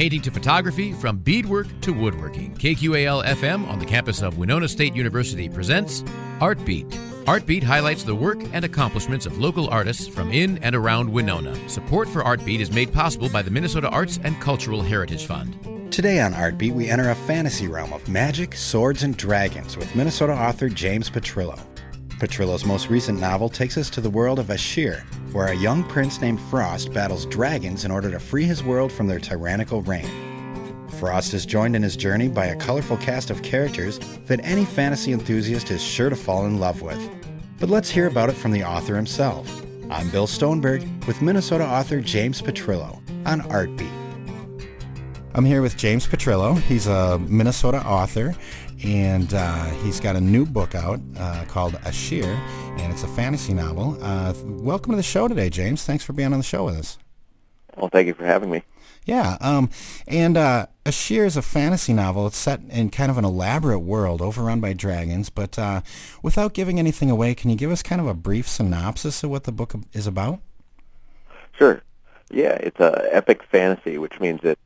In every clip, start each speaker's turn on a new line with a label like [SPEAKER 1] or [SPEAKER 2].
[SPEAKER 1] painting to photography, from beadwork to woodworking. KQAL-FM on the campus of Winona State University presents Art Beat. Art Beat highlights the work and accomplishments of local artists from in and around Winona. Support for Art Beat is made possible by the Minnesota Arts and Cultural Heritage Fund.
[SPEAKER 2] Today on Art Beat, we enter a fantasy realm of magic, swords, and dragons with Minnesota author James Petrillo. Petrillo's most recent novel takes us to the world of Ashyer, where a young prince named Frost battles dragons in order to free his world from their tyrannical reign. Frost is joined in his journey by a colorful cast of characters that any fantasy enthusiast is sure to fall in love with. But let's hear about it from the author himself. I'm Bill Stoneberg with Minnesota author James Petrillo on Art Beat. I'm here with James Petrillo. He's a Minnesota author, and he's got a new book out called Ashyer, and it's a fantasy novel. Welcome to the show today, James. Thanks for being on the show with us.
[SPEAKER 3] Well, thank you for having me.
[SPEAKER 2] Yeah, and Ashyer is a fantasy novel. It's set in kind of an elaborate world overrun by dragons, but without giving anything away, can you give us kind of a brief synopsis of what the book is about?
[SPEAKER 3] Sure. Yeah, it's an epic fantasy, which means it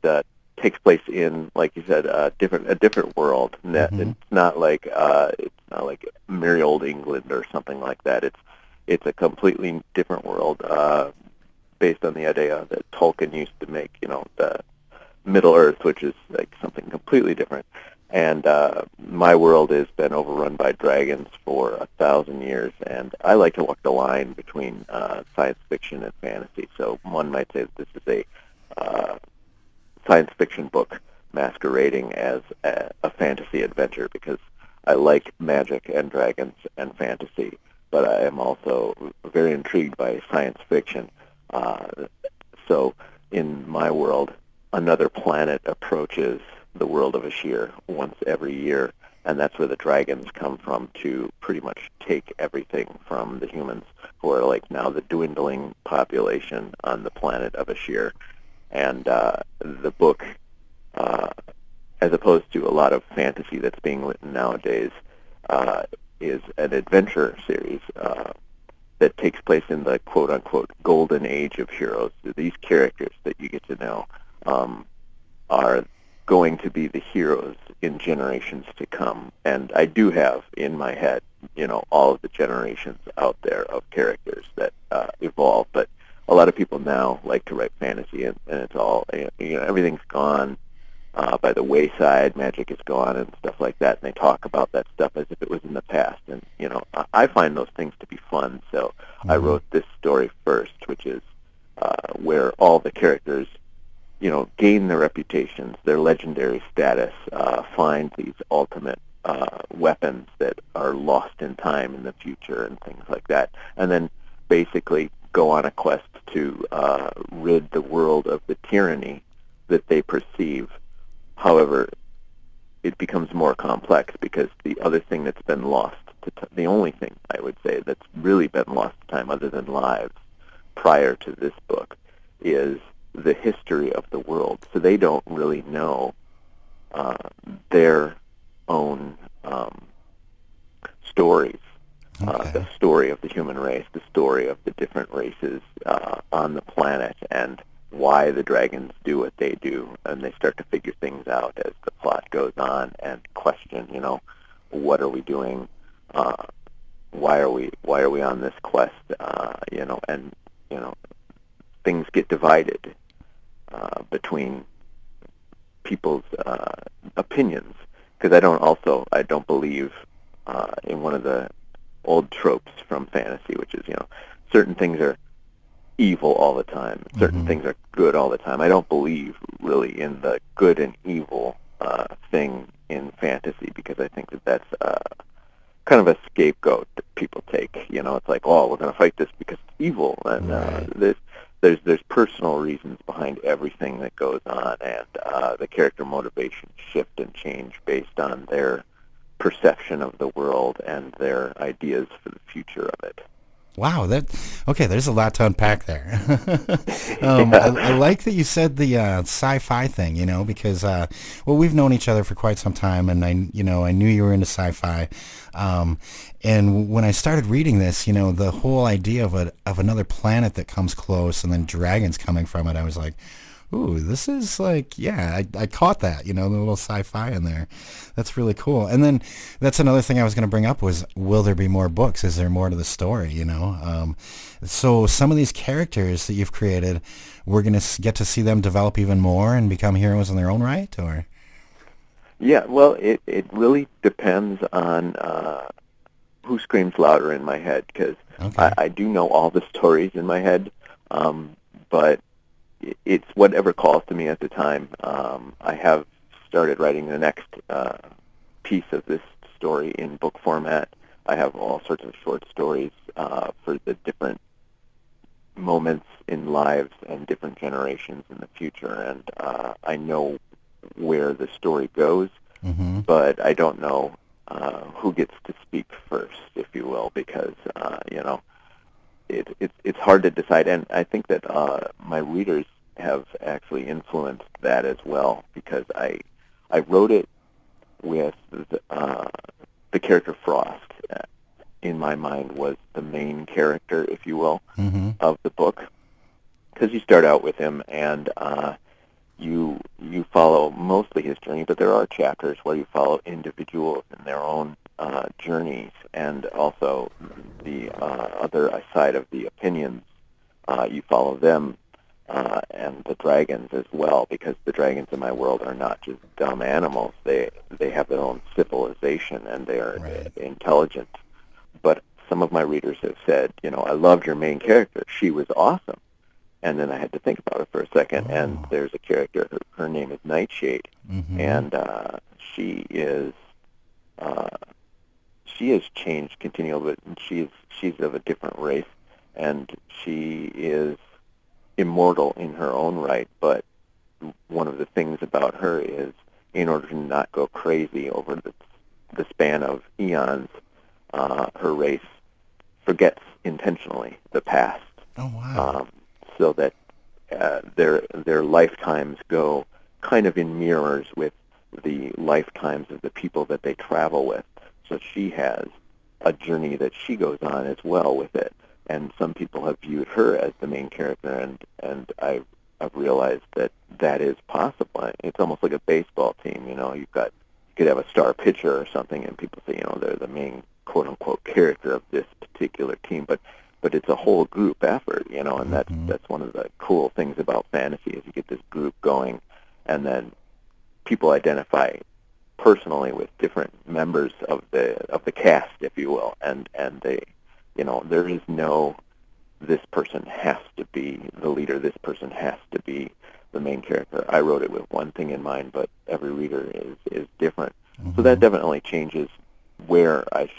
[SPEAKER 3] takes place in, like you said, a different world. Mm-hmm. It's not like merry old England or something like that. It's a completely different world, based on the idea that Tolkien used to make, the Middle Earth, which is like something completely different. And my world has been overrun by dragons for 1,000 years, and I like to walk the line between science fiction and fantasy. So one might say that this is a science fiction book masquerading as a fantasy adventure, because I like magic and dragons and fantasy, but I am also very intrigued by science fiction. So in my world, another planet approaches the world of Ashyer once every year, and that's where the dragons come from to pretty much take everything from the humans, who are like now the dwindling population on the planet of Ashyer. And the book, as opposed to a lot of fantasy that's being written nowadays, is an adventure series that takes place in the quote-unquote golden age of heroes. These characters that you get to know are going to be the heroes in generations to come. And I do have in my head, all of the generations out there of characters that evolve. But a lot of people now like to write fantasy, and it's all, everything's gone by the wayside. Magic is gone and stuff like that, and they talk about that stuff as if it was in the past. And, I find those things to be fun, so I wrote this story first, which is where all the characters, gain their reputations, their legendary status, find these ultimate weapons that are lost in time in the future and things like that, and then basically go on a quest to rid the world of the tyranny that they perceive. However, it becomes more complex, because the other thing that's been lost to the only thing, I would say, that's really been lost to time other than lives prior to this book is the history of the world. So they don't really know their own stories.
[SPEAKER 2] Okay.
[SPEAKER 3] The story of the human race, the story of the different races on the planet, and why the dragons do what they do. And they start to figure things out as the plot goes on and question, what are we doing? Why are we on this quest? Things get divided between people's opinions. Because I don't believe in one of the old tropes from fantasy, which is, certain things are evil all the time, certain things are good all the time. I don't believe really in the good and evil thing in fantasy, because I think that that's kind of a scapegoat that people take. It's like, oh, we're going to fight this because it's evil, and there's personal reasons behind everything that goes on, and the character motivations shift and change based on their perception of the world and their ideas for the future of it.
[SPEAKER 2] Wow, there's a lot to unpack there. I like that you said the sci-fi thing, because we've known each other for quite some time, and I knew you were into sci-fi. And when I started reading this, the whole idea of another planet that comes close and then dragons coming from it, I was like, Ooh, this is like, yeah, I caught that, the little sci-fi in there. That's really cool. And then that's another thing I was going to bring up was, will there be more books? Is there more to the story? So some of these characters that you've created, we're going to get to see them develop even more and become heroes in their own right, or?
[SPEAKER 3] Yeah, well, it really depends on who screams louder in my head, because
[SPEAKER 2] Okay.
[SPEAKER 3] I do know all the stories in my head, but it's whatever calls to me at the time. I have started writing the next piece of this story in book format. I have all sorts of short stories for the different moments in lives and different generations in the future, and I know where the story goes,
[SPEAKER 2] Mm-hmm.
[SPEAKER 3] but I don't know who gets to speak first, if you will, because it's hard to decide, and I think that my readers have actually influenced that as well, because I wrote it with the character Frost. In my mind, was the main character, if you will,
[SPEAKER 2] Mm-hmm.
[SPEAKER 3] of the book, because you start out with him, and you follow mostly his journey, but there are chapters where you follow individuals in their own journeys, and also the other side of the opinions. You follow them and the dragons as well, because the dragons in my world are not just dumb animals. They have their own civilization, and they are
[SPEAKER 2] Right.
[SPEAKER 3] intelligent. But some of my readers have said, I loved your main character. She was awesome. And then I had to think about it for a second, and
[SPEAKER 2] Oh.
[SPEAKER 3] there's a character, her name is Nightshade,
[SPEAKER 2] Mm-hmm.
[SPEAKER 3] and uh, she has changed continually, but she's of a different race, and she is immortal in her own right, but one of the things about her is, in order to not go crazy over the span of eons, her race forgets intentionally the past,
[SPEAKER 2] Oh, wow.
[SPEAKER 3] so that their lifetimes go kind of in mirrors with the lifetimes of the people that they travel with. So she has a journey that she goes on as well with it. And some people have viewed her as the main character, and I've realized that that is possible. It's almost like a baseball team. You could have a star pitcher or something, and people say, they're the main quote unquote character of this particular team, but it's a whole group effort, and
[SPEAKER 2] Mm-hmm.
[SPEAKER 3] that's one of the cool things about fantasy, is you get this group going, and then people identify personally with different members of the cast, if you will, and they, there is no, this person has to be the leader, this person has to be the main character. I wrote it with one thing in mind, but every reader is different. So that
[SPEAKER 2] Mm-hmm.
[SPEAKER 3] definitely changes where I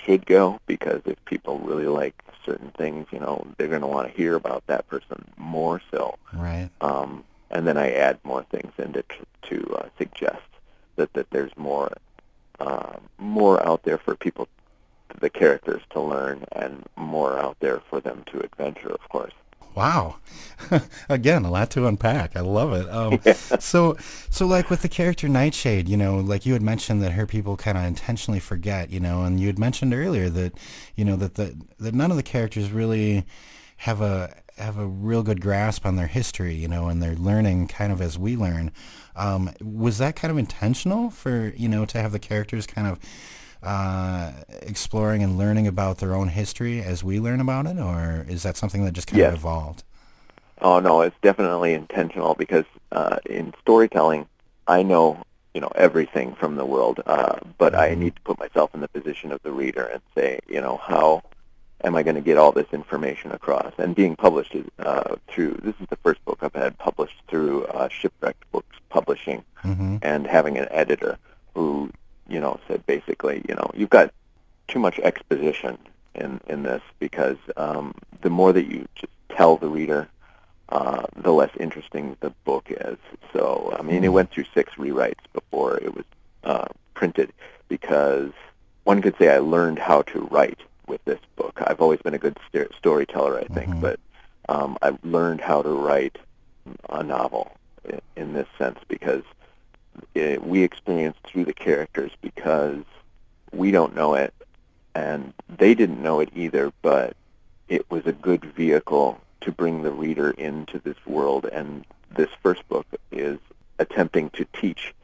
[SPEAKER 3] should go, because if people really like certain things, they're going to want to hear about that person more so.
[SPEAKER 2] Right.
[SPEAKER 3] And then I add more things in to suggest that there's more out there for people, the characters, to learn, and more out there for them to adventure, of course.
[SPEAKER 2] Wow. Again, a lot to unpack. I love it.
[SPEAKER 3] Yeah.
[SPEAKER 2] So like with the character Nightshade, like you had mentioned that her people kind of intentionally forget, and you had mentioned earlier that, that none of the characters really have a real good grasp on their history, and they're learning kind of as we learn. Was that kind of intentional for, to have the characters kind of exploring and learning about their own history as we learn about it, or is that something that just kind of
[SPEAKER 3] Yes.
[SPEAKER 2] evolved?
[SPEAKER 3] Oh no, it's definitely intentional, because in storytelling, I know everything from the world, but I
[SPEAKER 2] Mm-hmm.
[SPEAKER 3] need to put myself in the position of the reader and say, how am I going to get all this information across? And being published through, this is the first book I've had published through Shipwrecked Books Publishing,
[SPEAKER 2] Mm-hmm.
[SPEAKER 3] and having an editor who said basically, you've got too much exposition in this, because the more that you just tell the reader, the less interesting the book is. So, I mean, it went through 6 rewrites before it was printed, because one could say I learned how to write with this book. I've always been a good storyteller, I think,
[SPEAKER 2] Mm-hmm.
[SPEAKER 3] but I've learned how to write a novel in this sense, because we experience through the characters, because we don't know it, and they didn't know it either, but it was a good vehicle to bring the reader into this world. And this first book is attempting to teach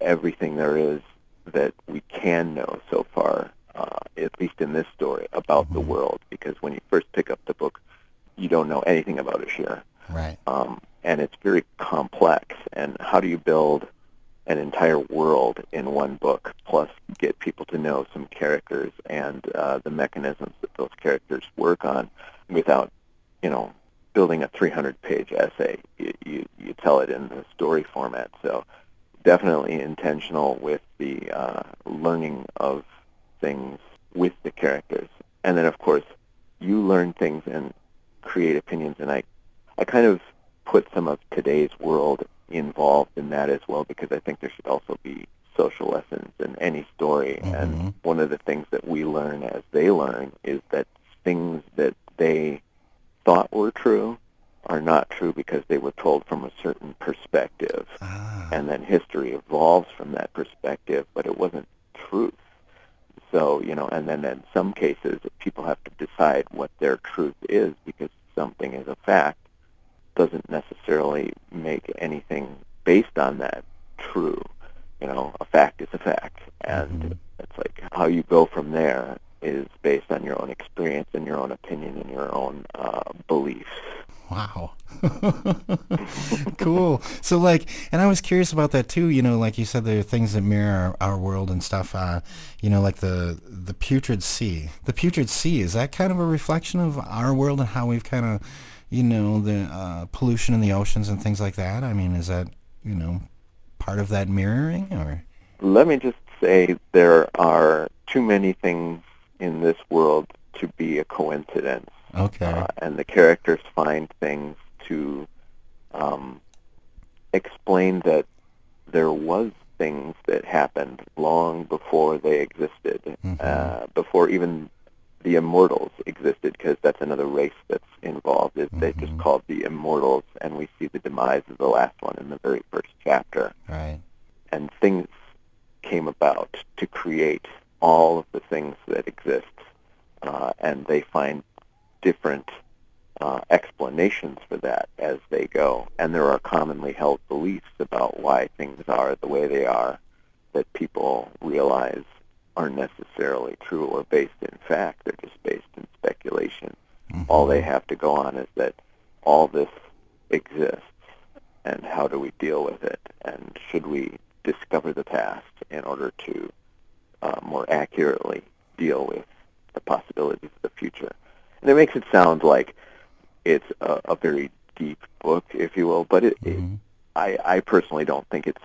[SPEAKER 3] everything there is that we can know so far, at least in this story, about the world. Because when you first pick up the book, you don't know anything about Ashyer.
[SPEAKER 2] Right.
[SPEAKER 3] And it's very complex. And how do you build an entire world in one book, plus get people to know some characters and the mechanisms that those characters work on without, building a 300-page essay? You tell it in the story format. So definitely intentional with the learning of things with the characters. And then, of course, you learn things and create opinions. And I kind of put some of today's world involved in that as well, because I think there should also be social lessons in any story. And one of the things that we learn as they learn is that things that they thought were true are not true because they were told from a certain perspective. And then history evolves from that perspective, but it wasn't truth. So, and then in some cases, people have to decide what their truth is, because something is a fact doesn't necessarily make anything based on that true. A fact is a fact. And it's like how you go from there is based on your own experience and your own opinion and your own beliefs.
[SPEAKER 2] Wow. Cool. So and I was curious about that too, like you said, there are things that mirror our world and stuff, like the putrid sea. The putrid sea, is that kind of a reflection of our world and how we've kind of, the pollution in the oceans and things like that? I mean, is that, part of that mirroring, or?
[SPEAKER 3] Let me just say there are too many things in this world to be a coincidence.
[SPEAKER 2] Okay.
[SPEAKER 3] And the characters find things to explain that there was things that happened long before they existed, before even the immortals existed, because that's another race that's involved. They're just called the immortals, and we see the demise of the last one in the very first chapter.
[SPEAKER 2] Right.
[SPEAKER 3] And things came about to create all of the things that exist, and they find different explanations for that as they go. And there are commonly held beliefs about why things are the way they are that people realize aren't necessarily true or based in fact. They're just based in speculation. All they have to go on is that all this exists, and how do we deal with it? And should we discover the past in order to more accurately deal with the possibilities of the future? And it makes it sound like it's a very deep book, if you will, but I personally don't think it's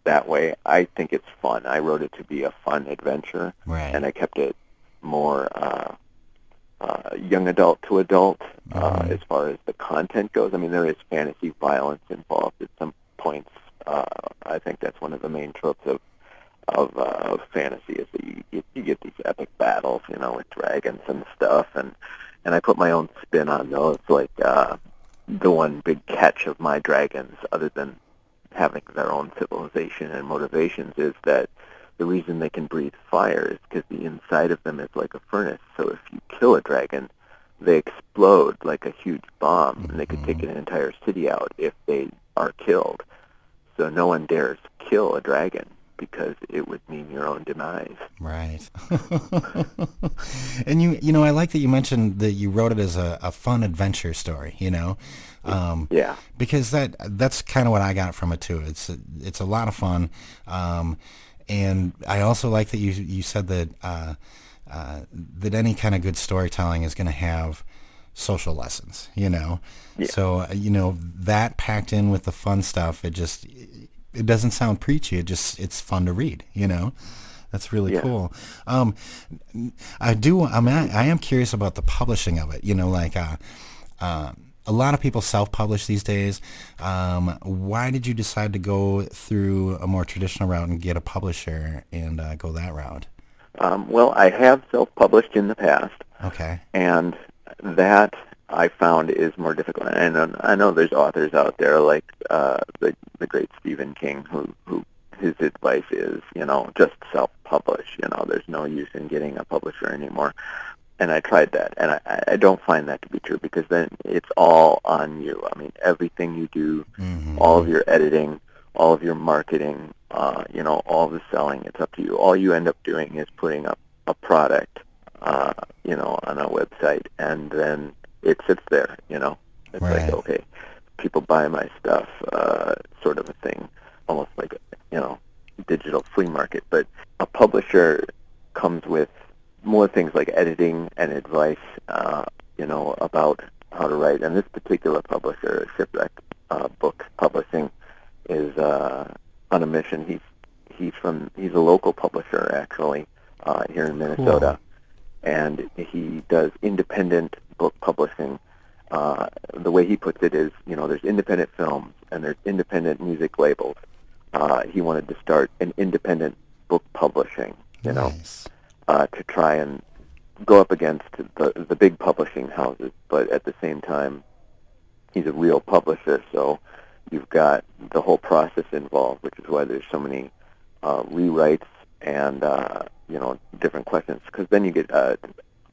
[SPEAKER 3] that way. I think it's fun. I wrote it to be a fun adventure,
[SPEAKER 2] right.
[SPEAKER 3] And I kept it more young adult to adult as far as the content goes. I mean, there is fantasy violence involved at some points. I think that's one of the main tropes of fantasy, is that you get these epic battles, with dragons and stuff, and I put my own spin on those. Like the one big catch of my dragons, other than having their own civilization and motivations, is that the reason they can breathe fire is because the inside of them is like a furnace. So if you kill a dragon, they explode like a huge bomb, and they could take an entire city out if they are killed. So no one dares kill a dragon, because it would mean your own demise.
[SPEAKER 2] Right. And I like that you mentioned that you wrote it as a fun adventure story,
[SPEAKER 3] Yeah.
[SPEAKER 2] Because that's kind of what I got from it too. It's a lot of fun. And I also like that you said that that any kind of good storytelling is going to have social lessons, Yeah. So, that packed in with the fun stuff, it doesn't sound preachy. It's fun to read, That's really cool. I am curious about the publishing of it, a lot of people self-publish these days. Why did you decide to go through a more traditional route and get a publisher and go that route?
[SPEAKER 3] Well, I have self-published in the past.
[SPEAKER 2] Okay.
[SPEAKER 3] And that I found is more difficult. And I know there's authors out there like the great Stephen King who his advice is, just self-publish. There's no use in getting a publisher anymore. And I tried that, and I don't find that to be true, because then it's all on you. I mean, everything you do, all of your editing, all of your marketing, all the selling, it's up to you. All you end up doing is putting up a product, on a website, and then it sits there, It's
[SPEAKER 2] Right.
[SPEAKER 3] like, okay, people buy my stuff, sort of a thing, almost like, digital flea market. But a publisher comes with more things like editing and advice, about how to write. And this particular publisher, Shipwreck Books Publishing, is on a mission. He's a local publisher, actually, here in Minnesota, and he does independent book publishing. The way he puts it is, there's independent films and there's independent music labels. He wanted to start an independent book publishing,
[SPEAKER 2] Nice.
[SPEAKER 3] To try and go up against the big publishing houses, but at the same time, he's a real publisher, so you've got the whole process involved, which is why there's so many rewrites and different questions, because then you get a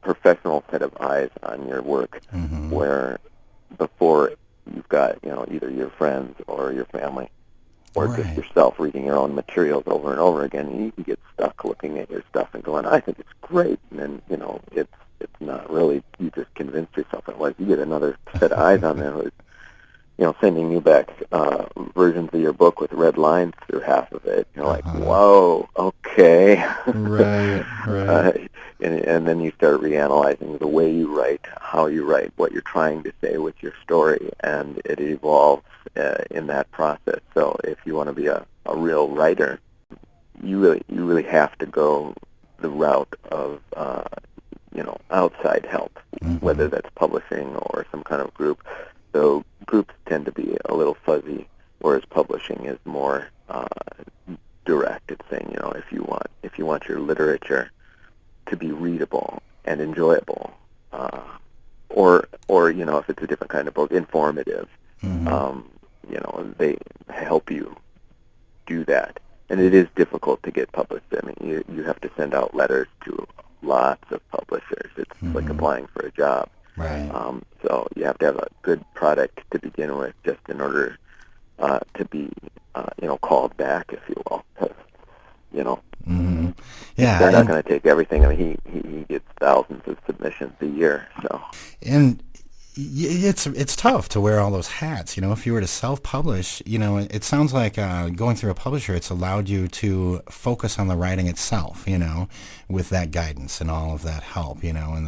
[SPEAKER 3] professional set of eyes on your work, where before you've got either your friends or your family or just yourself reading your own materials over and over again, and you can get stuck looking at your stuff and going, I think it's great, and then it's not really. You just convinced yourself it was. You get another set of eyes on there who's sending you back versions of your book with red lines through half of it. You're like, whoa, okay.
[SPEAKER 2] Right.
[SPEAKER 3] And then you start reanalyzing the way you write, how you write, what you're trying to say with your story, and it evolves in that process. So if you want to be a real writer, you really have to go the route of outside help, whether that's publishing or some kind of group. So groups tend to be a little fuzzy, whereas publishing is more direct. It's saying, if you want your literature to be readable and enjoyable, or if it's a different kind of book, informative, they help you do that. And it is difficult to get published. I mean, you have to send out letters to lots of publishers. It's like applying for a job.
[SPEAKER 2] Right.
[SPEAKER 3] So you have to have a good product to begin with, just in order to be, called back, if you will. 'Cause,
[SPEAKER 2] Yeah,
[SPEAKER 3] they're not going to take everything. I mean, he gets thousands of submissions a year. So.
[SPEAKER 2] And it's tough to wear all those hats. If you were to self-publish, it sounds like going through a publisher, it's allowed you to focus on the writing itself, with that guidance and all of that help, and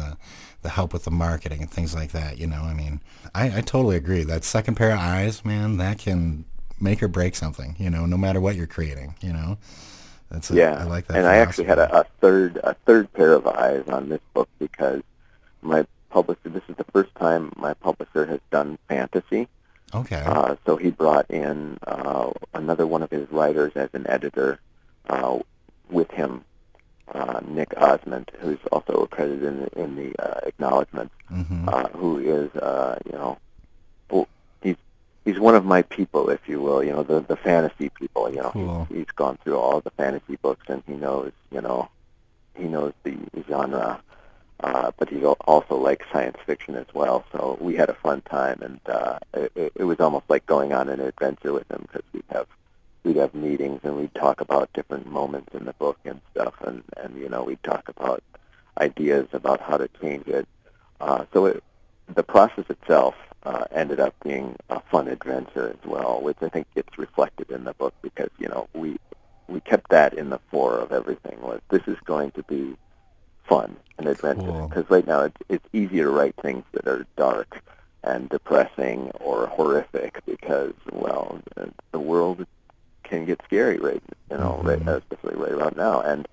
[SPEAKER 2] the help with the marketing and things like that, I mean, I totally agree. That second pair of eyes, man, that can make or break something, no matter what you're creating, I like that.
[SPEAKER 3] And I actually had a third pair of eyes on this book, because my publisher, this is the first time my publisher has done fantasy.
[SPEAKER 2] Okay.
[SPEAKER 3] So he brought in another one of his writers as an editor with him, Nick Osmond, who's also credited in the acknowledgments, who is, he's one of my people, if you will, the fantasy people.
[SPEAKER 2] Cool.
[SPEAKER 3] He's gone through all the fantasy books, and he knows the genre. But he also likes science fiction as well. So we had a fun time, and it was almost like going on an adventure with him, because we'd have meetings, and we'd talk about different moments in the book and stuff, and we'd talk about ideas about how to change it. So the process itself ended up being a fun adventure as well, which I think gets reflected in the book, because we kept that in the fore of everything. Was this is going to be fun and adventure, because right now it's easier to write things that are dark and depressing or horrific, because the world can get scary especially right about now, and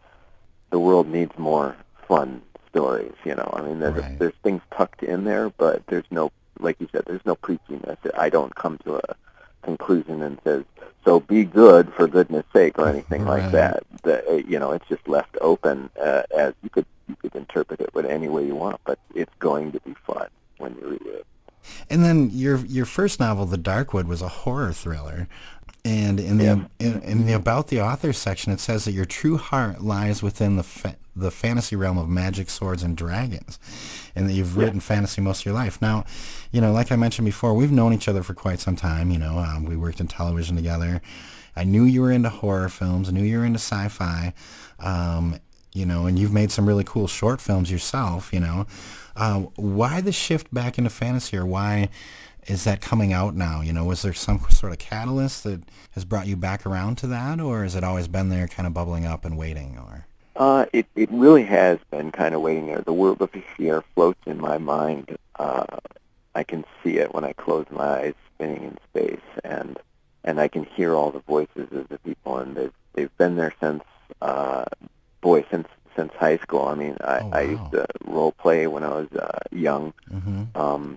[SPEAKER 3] the world needs more fun stories. I mean, there's things tucked in there, but there's no, like you said, there's no preachiness. I don't come to a conclusion and says, so be good for goodness sake, or anything like that. It's just left open, as you could interpret it any way you want, but it's going to be fun when you read it.
[SPEAKER 2] And then your first novel, The Darkwood, was a horror thriller. And in the About the Author section, it says that your true heart lies within the fantasy realm of magic, swords, and dragons, and that you've written fantasy most of your life. Now, like I mentioned before, we've known each other for quite some time. We worked in television together. I knew you were into horror films. I knew you were into sci-fi. And you've made some really cool short films yourself. Why the shift back into fantasy, or why is that coming out now? Was there some sort of catalyst that has brought you back around to that, or has it always been there, kind of bubbling up and waiting? Or
[SPEAKER 3] it really has been kind of waiting there. The world of Ashyer floats in my mind. I can see it when I close my eyes, spinning in space, and I can hear all the voices of the people, and they've been there since since high school. I mean, I used to role play when I was young.
[SPEAKER 2] Mm-hmm.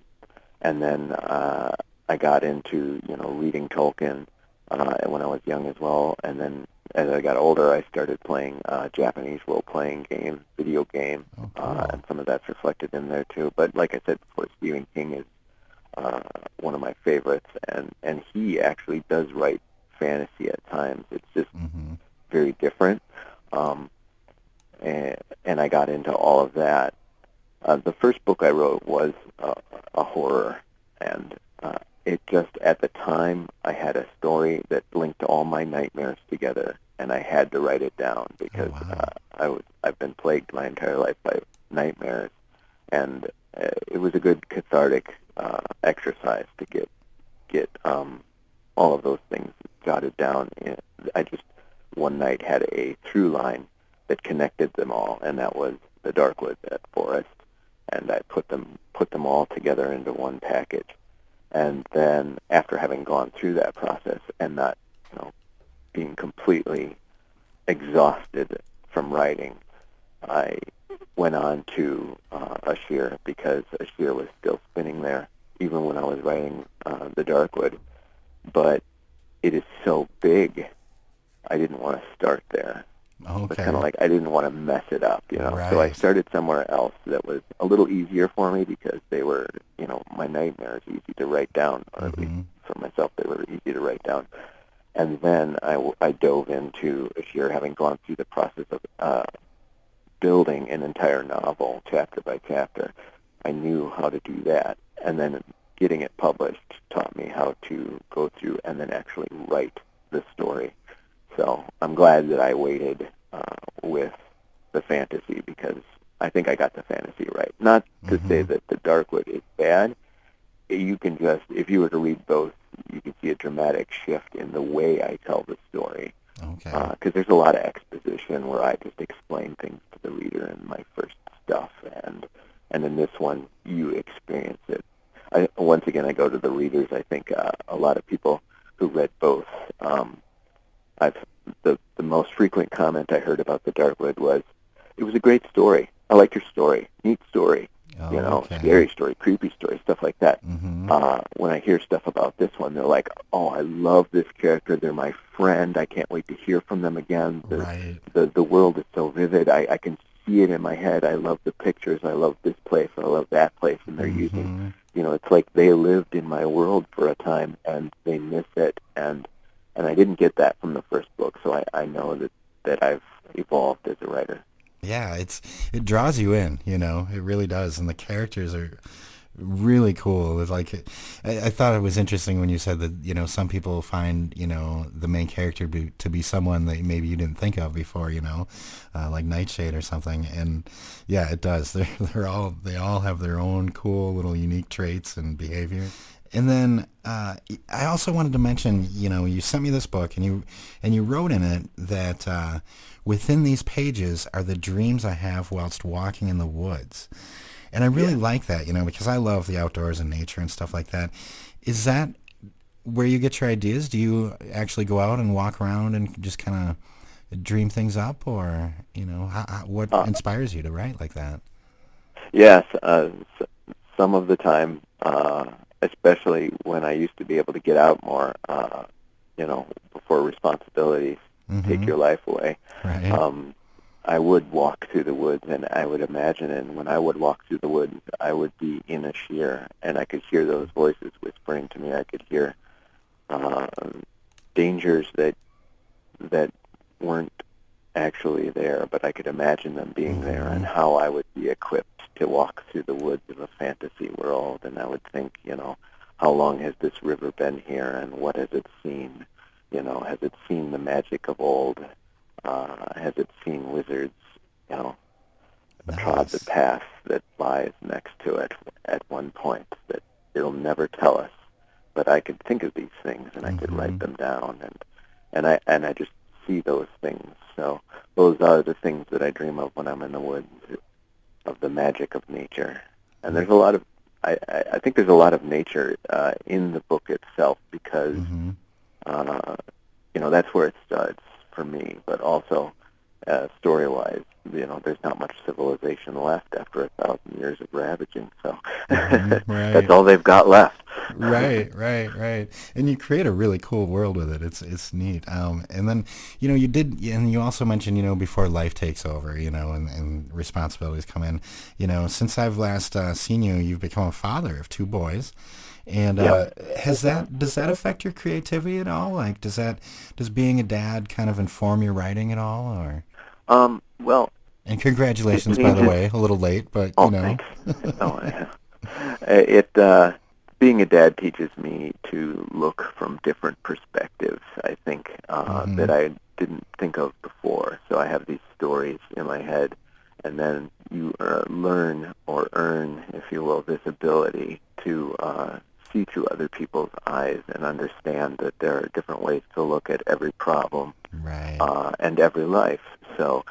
[SPEAKER 3] And then I got into, reading Tolkien when I was young as well. And then as I got older, I started playing Japanese role-playing video game, and some of that's reflected in there too. But like I said before, Stephen King is one of my favorites, and he actually does write fantasy at times. It's just very different. And I got into all of that. The first book I wrote was a horror, and it just, at the time, I had a story that linked all my nightmares together, and I had to write it down because I've been plagued my entire life by nightmares, and it was a good cathartic exercise to get all of those things jotted down. I just one night had a through line that connected them all, and that was the Darkwood Forest. And I put them all together into one package. And then after having gone through that process and not, being completely exhausted from writing, I went on to Ashyer, because Ashyer was still spinning there even when I was writing the Darkwood. But it is so big, I didn't want to start there.
[SPEAKER 2] Okay.
[SPEAKER 3] It's kind of like I didn't want to mess it up,
[SPEAKER 2] Right.
[SPEAKER 3] So I started somewhere else that was a little easier for me, because they were, my nightmares easy to write down, or at least for myself, they were easy to write down. And then I dove into Ashyer, having gone through the process of building an entire novel, chapter by chapter. I knew how to do that, and then getting it published taught me how to go through and then actually write the story. So I'm glad that I waited with the fantasy, because I think I got the fantasy right. Not to say that the Darkwood is bad. You can just, if you were to read both, you can see a dramatic shift in the way I tell the story.
[SPEAKER 2] Okay.
[SPEAKER 3] Because there's a lot of exposition where I just explain things to the reader in my first stuff, and in this one, you experience it. Once again, I go to the readers. I think a lot of people who read both, the most frequent comment I heard about the Darkwood was, "It was a great story. I like your story. Neat story.
[SPEAKER 2] Okay.
[SPEAKER 3] Scary story, creepy story, stuff like that."
[SPEAKER 2] Mm-hmm.
[SPEAKER 3] When I hear stuff about this one, they're like, "Oh, I love this character. They're my friend. I can't wait to hear from them again.
[SPEAKER 2] Right.
[SPEAKER 3] The world is so vivid. I can see it in my head. I love the pictures. I love this place. I love that place." And they're using, it's like they lived in my world for a time, and they miss it. And I didn't get that from the first book, so I know that I've evolved as a writer.
[SPEAKER 2] Yeah, it draws you in, it really does, and the characters are really cool. It's like, I thought it was interesting when you said that, some people find, the main character to be someone that maybe you didn't think of before, like Nightshade or something. And yeah, it does. They all have their own cool little unique traits and behavior. And then I also wanted to mention, you sent me this book, and you wrote in it that within these pages are the dreams I have whilst walking in the woods. And I really like that, because I love the outdoors and nature and stuff like that. Is that where you get your ideas? Do you actually go out and walk around and just kind of dream things up, or what inspires you to write like that?
[SPEAKER 3] Yes, some of the time, especially when I used to be able to get out more, before responsibilities take your life away.
[SPEAKER 2] Right.
[SPEAKER 3] I would walk through the woods, and I would imagine, and when I would walk through the woods, I would be in Ashyer, and I could hear those voices whispering to me. I could hear dangers that weren't actually there, but I could imagine them being there, and how I would be equipped to walk through the woods of a fantasy world. And I would think, how long has this river been here, and what has it seen? Has it seen the magic of old? Has it seen wizards, trod the path that lies next to it at one point that it'll never tell us? But I could think of these things, and I could write them down, and I just see those things. So those are the things that I dream of when I'm in the woods, of the magic of nature. And there's a lot of, I think there's a lot of nature in the book itself, because that's where it starts for me. But also, story-wise, there's not much civilization left after 1,000 years of ravaging. So that's all they've got left.
[SPEAKER 2] Right. And you create a really cool world with it. It's neat. And then, you did, and you also mentioned, before life takes over, and responsibilities come in, since I've last seen you, you've become a father of 2 boys. And does that affect your creativity at all? Like, does being a dad kind of inform your writing at all, or?
[SPEAKER 3] Well.
[SPEAKER 2] And congratulations, by the way, a little late, but
[SPEAKER 3] Thanks. Being a dad teaches me to look from different perspectives, I think, that I didn't think of before. So I have these stories in my head, and then you learn or earn, if you will, this ability to see through other people's eyes and understand that there are different ways to look at every problem and every life. So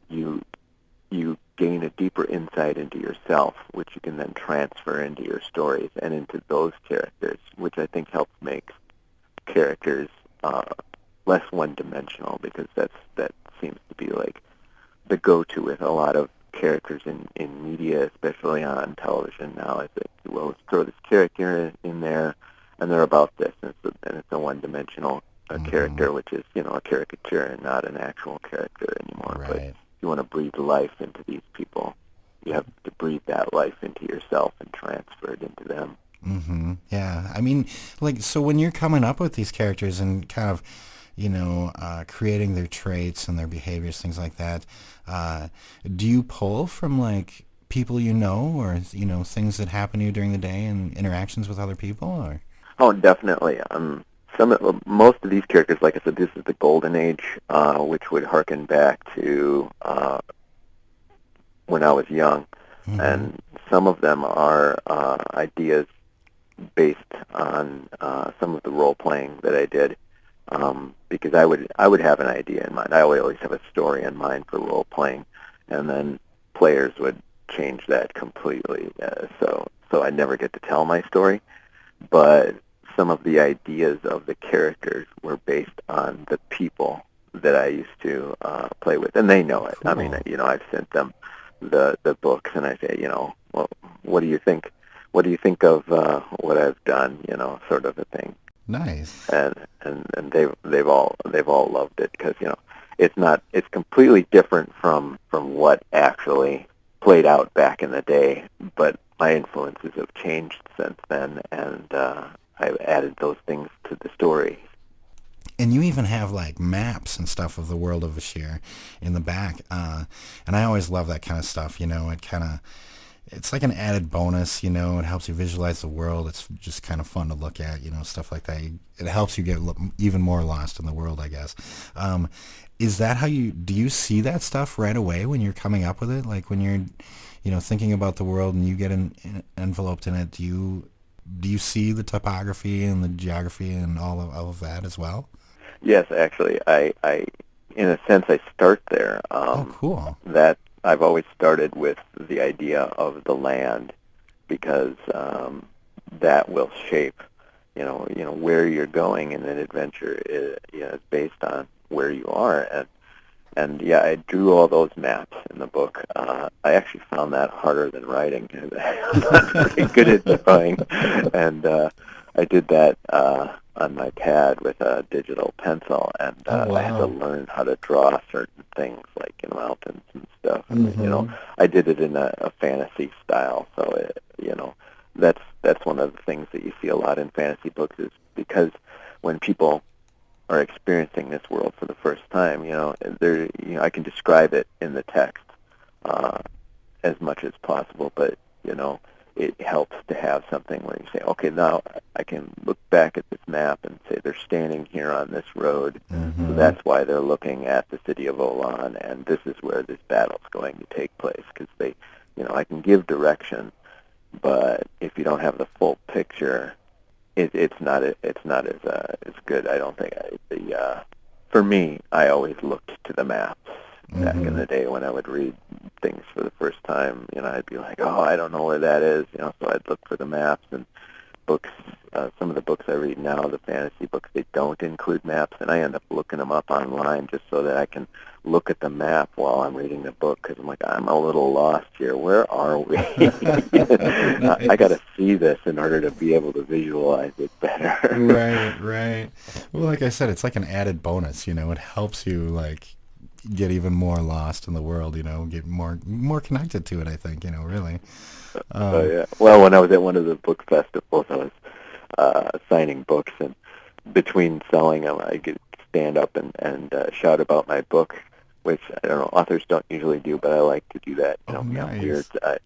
[SPEAKER 3] you gain a deeper insight into yourself, which you can then transfer into your stories and into those characters, which I think helps make characters less one-dimensional, because that seems to be like the go-to with a lot of characters in media, especially on television now. I think, well, let's throw this character in there, and they're about this, and it's a one-dimensional character, which is, a caricature and not an actual character anymore.
[SPEAKER 2] Right.
[SPEAKER 3] But you want to breathe life into these people. You have to breathe that life into yourself and transfer it into them.
[SPEAKER 2] Yeah. I mean, so when you're coming up with these characters and kind of, creating their traits and their behaviors, things like that, do you pull from, people or, things that happen to you during the day and interactions with other people, or?
[SPEAKER 3] Oh, definitely. Most of these characters, like I said, this is the golden age, which would harken back to when I was young, and some of them are ideas based on some of the role playing that I did, because I would have an idea in mind. I always have a story in mind for role playing, and then players would change that completely. So I never get to tell my story, but some of the ideas of the characters were based on the people that I used to play with, and they know it. Cool. I mean, I've sent them the books, and I say, well, what do you think? What do you think of what I've done? Sort of a thing.
[SPEAKER 2] Nice.
[SPEAKER 3] And they've all loved it, because it's completely different from what actually played out back in the day, but my influences have changed since then, and I've added those things to the story.
[SPEAKER 2] And you even have maps and stuff of the world of Ashyer in the back, and I always love that kind of stuff. It's like an added bonus. It helps you visualize the world. It's just kind of fun to look at. Stuff like that. It helps you get even more lost in the world, I guess. Is that how do you see that stuff right away when you're coming up with it? Like when you're, thinking about the world and you get enveloped in it, do you see the topography and the geography and all of that as well?
[SPEAKER 3] Yes, actually, I in a sense, I start there.
[SPEAKER 2] Oh, cool.
[SPEAKER 3] That I've always started with the idea of the land, because that will shape, where you're going in an adventure is based on where you are. And yeah, I drew all those maps in the book. I actually found that harder than writing. I'm not pretty good at drawing, and I did that on my pad with a digital pencil, and I had to learn how to draw certain things, like in mountains and stuff. And, I did it in a fantasy style, so that's one of the things that you see a lot in fantasy books, is because when people are experiencing this world for the first time, I can describe it in the text as much as possible, but it helps to have something where you say, okay, now I can look back at this map and say they're standing here on this road, so that's why they're looking at the city of Olan, and this is where this battle's going to take place, because I can give direction, but if you don't have the full picture, it's not as good. I don't think. For me, I always looked to the maps. Back in the day when I would read things for the first time, I'd be like, oh, I don't know where that is, so I'd look for the maps. And books, some of the books I read now, the fantasy books, they don't include maps, and I end up looking them up online just so that I can look at the map while I'm reading the book, because I'm like, I'm a little lost here. Where are we? I got to see this in order to be able to visualize it better.
[SPEAKER 2] Right. Well, like I said, it's like an added bonus, it helps you, get even more lost in the world, get more connected to it, I think, really.
[SPEAKER 3] Yeah. Well, when I was at one of the book festivals, I was signing books, and between selling them, I could stand up and shout about my book, which, I don't know, authors don't usually do, but I like to do that.
[SPEAKER 2] Nice.
[SPEAKER 3] Weird. I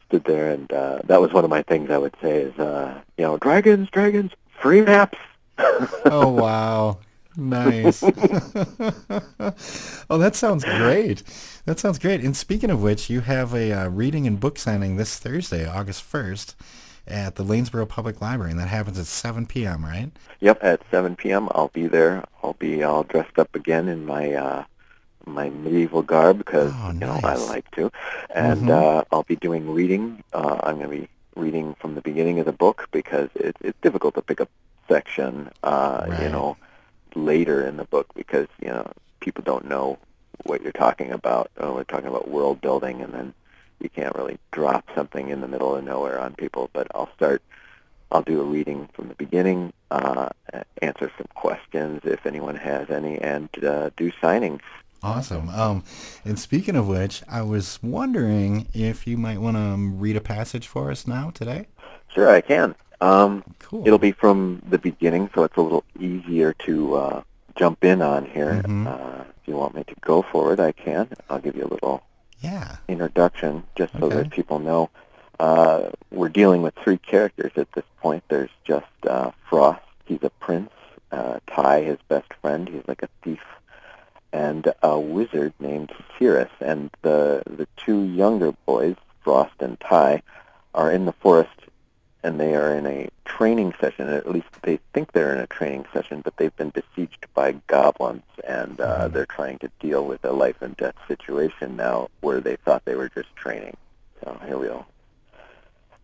[SPEAKER 3] stood there, and that was one of my things I would say is, dragons, free maps.
[SPEAKER 2] Oh, wow. Nice. Oh, that sounds great. And speaking of which, you have a reading and book signing this Thursday, August 1st, at the Lanesboro Public Library, and that happens at 7 p.m., right?
[SPEAKER 3] Yep, at 7 p.m. I'll be there. I'll be all dressed up again in my medieval garb, because
[SPEAKER 2] nice.
[SPEAKER 3] I like to. And I'll be doing reading. I'm going to be reading from the beginning of the book, because it's difficult to pick up section,
[SPEAKER 2] right.
[SPEAKER 3] Later in the book, because people don't know what you're talking about. We're talking about world building, and then you can't really drop something in the middle of nowhere on people. But I'll do a reading from the beginning, answer some questions if anyone has any, and do signings.
[SPEAKER 2] Awesome. And speaking of which, I was wondering if you might want to read a passage for us now today.
[SPEAKER 3] Sure, I can.
[SPEAKER 2] Cool.
[SPEAKER 3] It'll be from the beginning, so it's a little easier to jump in on here. If you want me to go for it, I can. I'll give you a little introduction, just so that people know. We're dealing with three characters at this point. There's just Frost. He's a prince. Ty, his best friend. He's like a thief. And a wizard named Cirrus. And the two younger boys, Frost and Ty, are in the forest, and they are in a training session. At least they think they're in a training session, but they've been besieged by goblins, and they're trying to deal with a life and death situation now, where they thought they were just training. So here we go.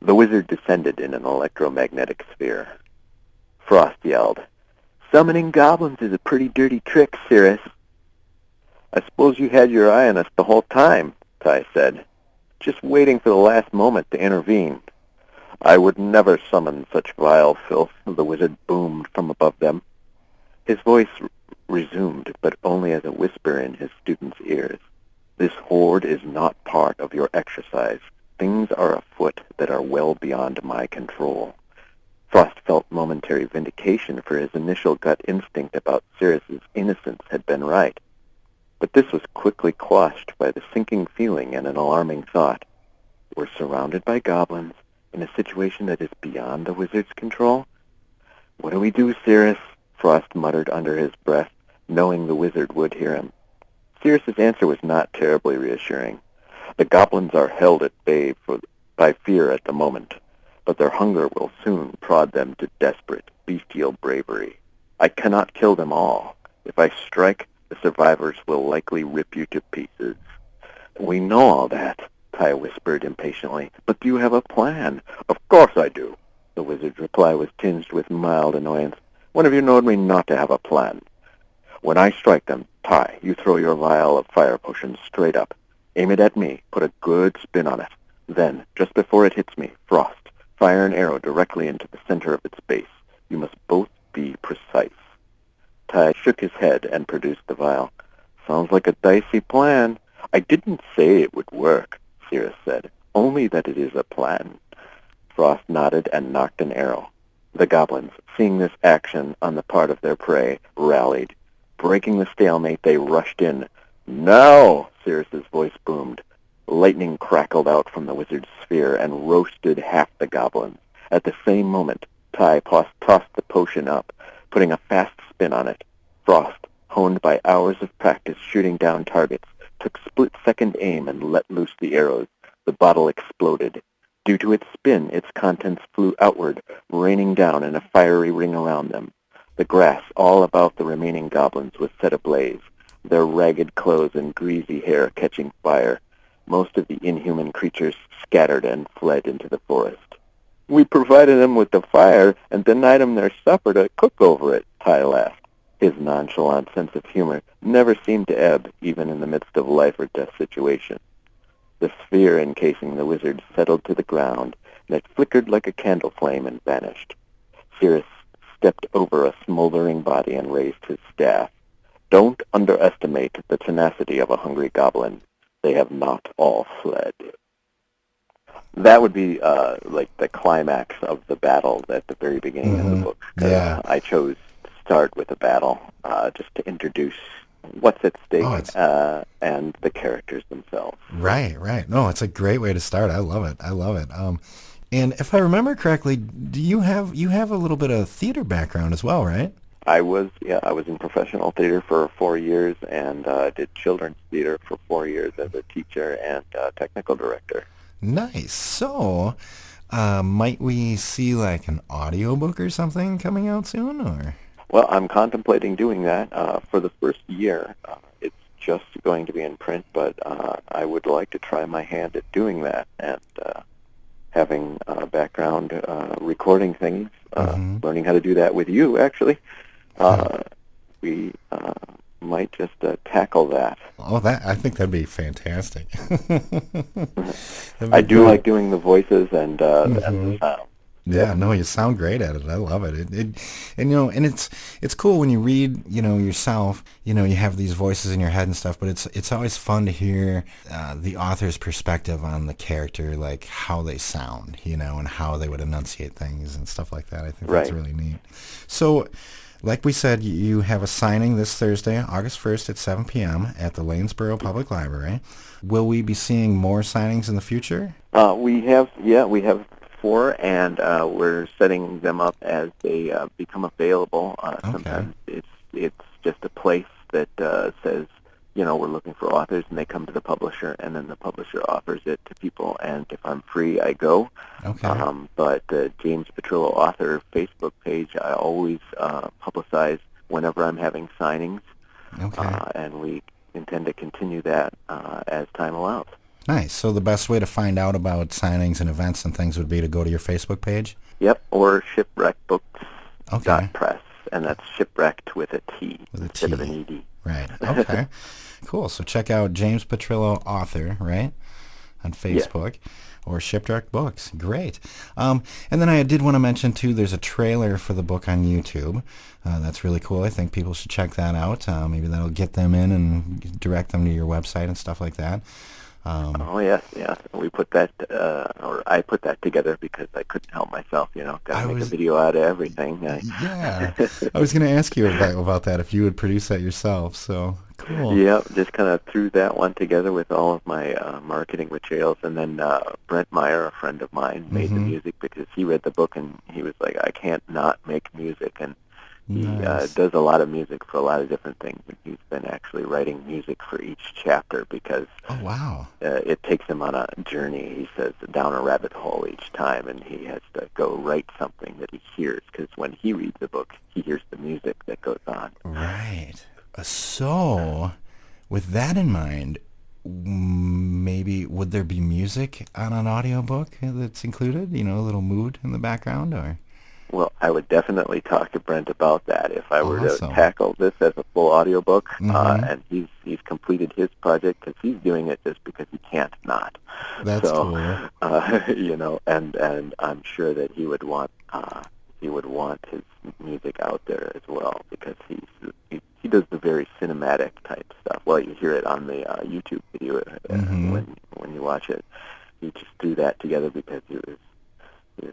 [SPEAKER 3] The wizard descended in an electromagnetic sphere. Frost yelled, "Summoning goblins is a pretty dirty trick, Cirrus." "I suppose you had your eye on us the whole time," Ty said, "just waiting for the last moment to intervene." "I would never summon such vile filth," the wizard boomed from above them. His voice resumed, but only as a whisper in his students' ears. "This horde is not part of your exercise. Things are afoot that are well beyond my control." Frost felt momentary vindication, for his initial gut instinct about Cirrus's innocence had been right. But this was quickly quashed by the sinking feeling and an alarming thought. We're surrounded by goblins, in a situation that is beyond the wizard's control? "What do we do, Cirrus?" Frost muttered under his breath, knowing the wizard would hear him. Cirrus's answer was not terribly reassuring. "The goblins are held at bay by fear at the moment, but their hunger will soon prod them to desperate, bestial bravery. I cannot kill them all. If I strike, the survivors will likely rip you to pieces." "We know all that," Ty whispered impatiently. "But do you have a plan?" "Of course I do." The wizard's reply was tinged with mild annoyance. "When have you known me not to have a plan?" "When I strike them, Ty, you throw your vial of fire potion straight up. Aim it at me. Put a good spin on it. Then, just before it hits me, Frost, fire an arrow directly into the center of its base. You must both be precise." Ty shook his head and produced the vial. "Sounds like a dicey plan." "I didn't say it would work," Cirrus said. "Only that it is a plan." Frost nodded and knocked an arrow. The goblins, seeing this action on the part of their prey, rallied. Breaking the stalemate, they rushed in. "Now!" Sirius's voice boomed. Lightning crackled out from the wizard's sphere and roasted half the goblins. At the same moment, Ty tossed the potion up, putting a fast spin on it. Frost, honed by hours of practice shooting down targets, took split-second aim and let loose the arrows. The bottle exploded. Due to its spin, its contents flew outward, raining down in a fiery ring around them. The grass all about the remaining goblins was set ablaze, their ragged clothes and greasy hair catching fire. Most of the inhuman creatures scattered and fled into the forest. "We provided them with the fire and denied them their supper to cook over it," Ty laughed. His nonchalant sense of humor never seemed to ebb, even in the midst of life-or-death situations. The sphere encasing the wizard settled to the ground, and it flickered like a candle flame and vanished. Sirius stepped over a smoldering body and raised his staff. "Don't underestimate the tenacity of a hungry goblin. They have not all fled." That would be like the climax of the battle at the very beginning of the book.
[SPEAKER 4] Yeah.
[SPEAKER 3] I chose to start with a battle just to introduce what's at stake and the characters themselves.
[SPEAKER 4] Right. No, it's a great way to start. I love it. And if I remember correctly, do you have a little bit of theater background as well, right?
[SPEAKER 3] I was in professional theater for 4 years and did children's theater for 4 years as a teacher and technical director.
[SPEAKER 4] Nice. So, might we see like an audiobook or something coming out soon, or?
[SPEAKER 3] Well, I'm contemplating doing that for the first year. It's just going to be in print, but I would like to try my hand at doing that and having a background recording things, learning how to do that with you, actually. We might just tackle that.
[SPEAKER 4] Oh, I think that'd be fantastic.
[SPEAKER 3] I do like doing the voices and the sound.
[SPEAKER 4] Yeah, no, you sound great at it. I love it. And it's cool when you read, yourself. You have these voices in your head and stuff. But it's always fun to hear the author's perspective on the character, like how they sound, and how they would enunciate things and stuff like that. I think that's really neat. So, like we said, you have a signing this Thursday, August 1st at 7 p.m. at the Lanesboro Public Library. Will we be seeing more signings in the future?
[SPEAKER 3] We have 4, and we're setting them up as they become available. Sometimes it's just a place that says, we're looking for authors, and they come to the publisher, and then the publisher offers it to people, and if I'm free, I go.
[SPEAKER 4] Okay.
[SPEAKER 3] But the James Petrillo author Facebook page, I always publicize whenever I'm having signings, and we intend to continue that as time allows.
[SPEAKER 4] Nice. So the best way to find out about signings and events and things would be to go to your Facebook page?
[SPEAKER 3] Yep, or shipwreckbooks.press, and that's shipwrecked with a T instead of an ED.
[SPEAKER 4] Right. Okay. Cool. So check out James Petrillo, author, right, on Facebook, or Shipwrecked Books. Great. And then I did want to mention, too, there's a trailer for the book on YouTube. That's really cool. I think people should check that out. Maybe that'll get them in and direct them to your website and stuff like that.
[SPEAKER 3] Yes. We put that, or I put that together because I couldn't help myself, got to make a video out of everything.
[SPEAKER 4] Yeah. I was going to ask you about that, if you would produce that yourself, so cool.
[SPEAKER 3] Yep, just kind of threw that one together with all of my marketing materials, and then Brent Meyer, a friend of mine, made the music because he read the book and he was like, I can't not make music, and he does a lot of music for a lot of different things, and he's been actually writing music for each chapter because it takes him on a journey, he says, down a rabbit hole each time, and he has to go write something that he hears, because when he reads the book, he hears the music that goes on.
[SPEAKER 4] Right. So, with that in mind, maybe would there be music on an audiobook that's included? A little mood in the background, or?
[SPEAKER 3] Well, I would definitely talk to Brent about that if I were to tackle this as a full audiobook. And he's completed his project because he's doing it just because he can't not.
[SPEAKER 4] That's cool.
[SPEAKER 3] And I'm sure that he would want his music out there as well because he does the very cinematic type stuff. Well, you hear it on the YouTube video when you watch it. He just threw that together because he was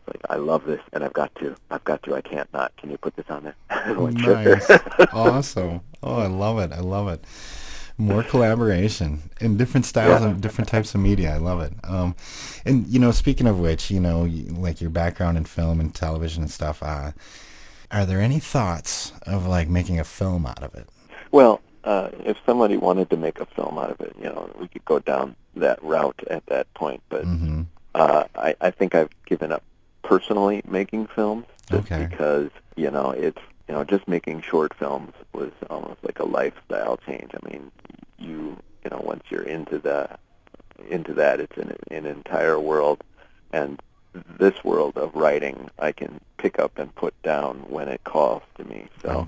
[SPEAKER 3] like, I love this, and I've got to, I can't not. Can you put this on there? I'm like,
[SPEAKER 4] Nice.
[SPEAKER 3] sure.
[SPEAKER 4] Awesome. Oh, I love it. More collaboration in different styles and different types of media. I love it. And, speaking of which, like your background in film and television and stuff, are there any thoughts of like making a film out of it?
[SPEAKER 3] Well, if somebody wanted to make a film out of it, we could go down that route at that point. But I think I've given up personally making films just because, it's, just making short films was almost like a lifestyle change. I mean, once you're into that, it's an entire world, and this world of writing I can pick up and put down when it calls to me. So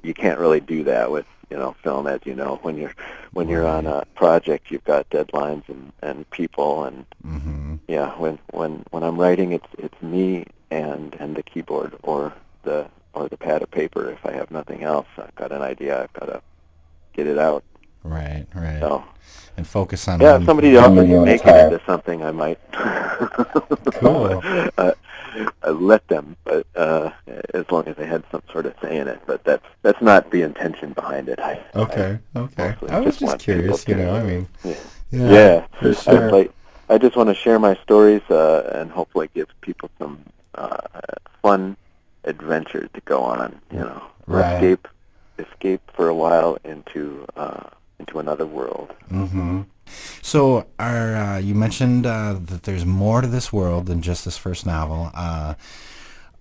[SPEAKER 3] you can't really do that with film, as you know. When you're on a project, you've got deadlines and people, and when I'm writing, it's me and the keyboard or the pad of paper. If I have nothing else, I've got an idea, I've got to get it out.
[SPEAKER 4] Right.
[SPEAKER 3] So,
[SPEAKER 4] and focus on.
[SPEAKER 3] Yeah, if somebody else is making it into something, I might.
[SPEAKER 4] Cool.
[SPEAKER 3] I let them, but as long as they had some sort of say in it. But that's not the intention behind it.
[SPEAKER 4] Okay. I was just curious, I mean.
[SPEAKER 3] Yeah.
[SPEAKER 4] For sure.
[SPEAKER 3] I just want to share my stories and hopefully give people some fun adventure to go on.
[SPEAKER 4] Right.
[SPEAKER 3] Escape for a while into another world.
[SPEAKER 4] Mm-hmm. So, you mentioned that there's more to this world than just this first novel.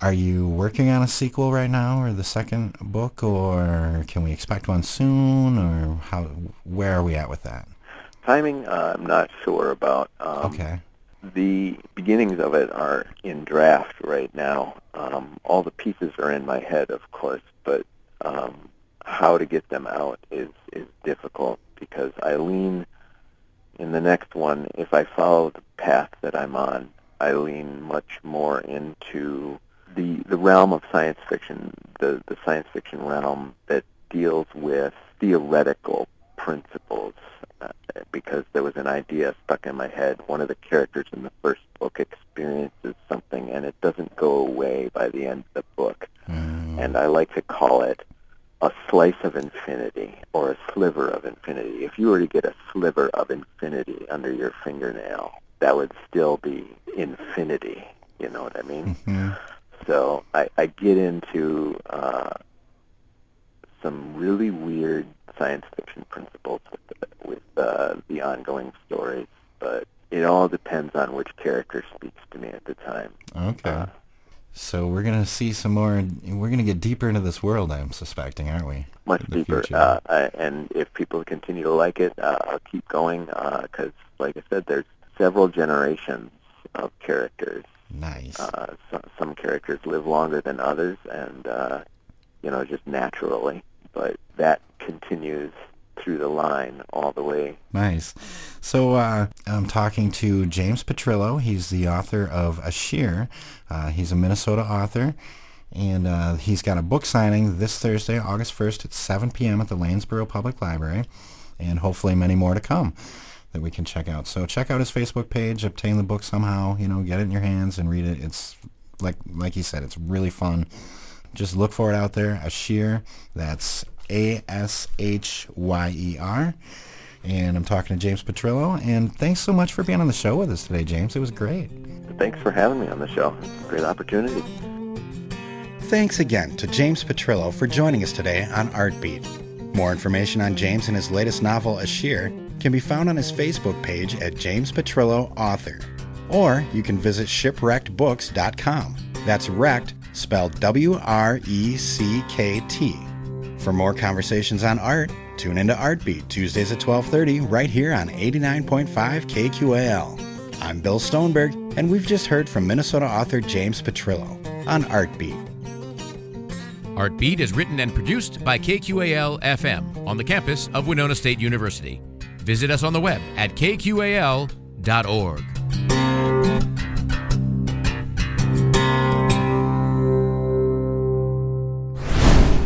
[SPEAKER 4] Are you working on a sequel right now, or the second book, or can we expect one soon, or where are we at with that?
[SPEAKER 3] Timing, I'm not sure about. The beginnings of it are in draft right now. All the pieces are in my head, of course, but how to get them out is difficult, because I lean, in the next one, if I follow the path that I'm on, I lean much more into the realm of science fiction, the science fiction realm that deals with theoretical principles, because there was an idea stuck in my head. One of the characters in the first book experiences something, and it doesn't go away by the end of the book. And I like to call it a slice of infinity, or a sliver of infinity. If you were to get a sliver of infinity under your fingernail, that would still be infinity. You know what I mean?
[SPEAKER 4] Mm-hmm.
[SPEAKER 3] So I get into some really weird science fiction principles with the ongoing stories, but it all depends on which character speaks to me at the time.
[SPEAKER 4] Okay. So we're going to see some more, we're going to get deeper into this world, I'm suspecting, aren't we?
[SPEAKER 3] Much deeper. And if people continue to like it, I'll keep going, because, like I said, there's several generations of characters.
[SPEAKER 4] Nice.
[SPEAKER 3] Some characters live longer than others, and, just naturally. But that continues through the line all the way.
[SPEAKER 4] Nice. So I'm talking to James Petrillo. He's the author of Ashyer. He's a Minnesota author, and he's got a book signing this Thursday, August 1st at 7 p.m. at the Lanesboro Public Library, and hopefully many more to come that we can check out. So check out his Facebook page, obtain the book somehow, get it in your hands and read it. It's, like he said, it's really fun. Just look for it out there, Ashyer. That's Ashyer. And I'm talking to James Petrillo. And thanks so much for being on the show with us today, James. It was great.
[SPEAKER 3] Thanks for having me on the show. It's a great opportunity.
[SPEAKER 2] Thanks again to James Petrillo for joining us today on Artbeat. More information on James and his latest novel, Ashyer, can be found on his Facebook page at James Petrillo Author. Or you can visit shipwreckedbooks.com. That's wrecked, spelled W-R-E-C-K-T. For more conversations on art, tune into Artbeat Tuesdays at 12:30 right here on 89.5 KQAL. I'm Bill Stoneberg, and we've just heard from Minnesota author James Petrillo on Artbeat.
[SPEAKER 1] Artbeat is written and produced by KQAL-FM on the campus of Winona State University. Visit us on the web at kqal.org.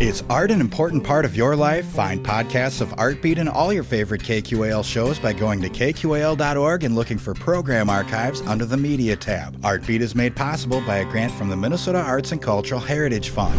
[SPEAKER 2] Is art an important part of your life? Find podcasts of Artbeat and all your favorite KQAL shows by going to kqal.org and looking for program archives under the Media tab. Artbeat is made possible by a grant from the Minnesota Arts and Cultural Heritage Fund.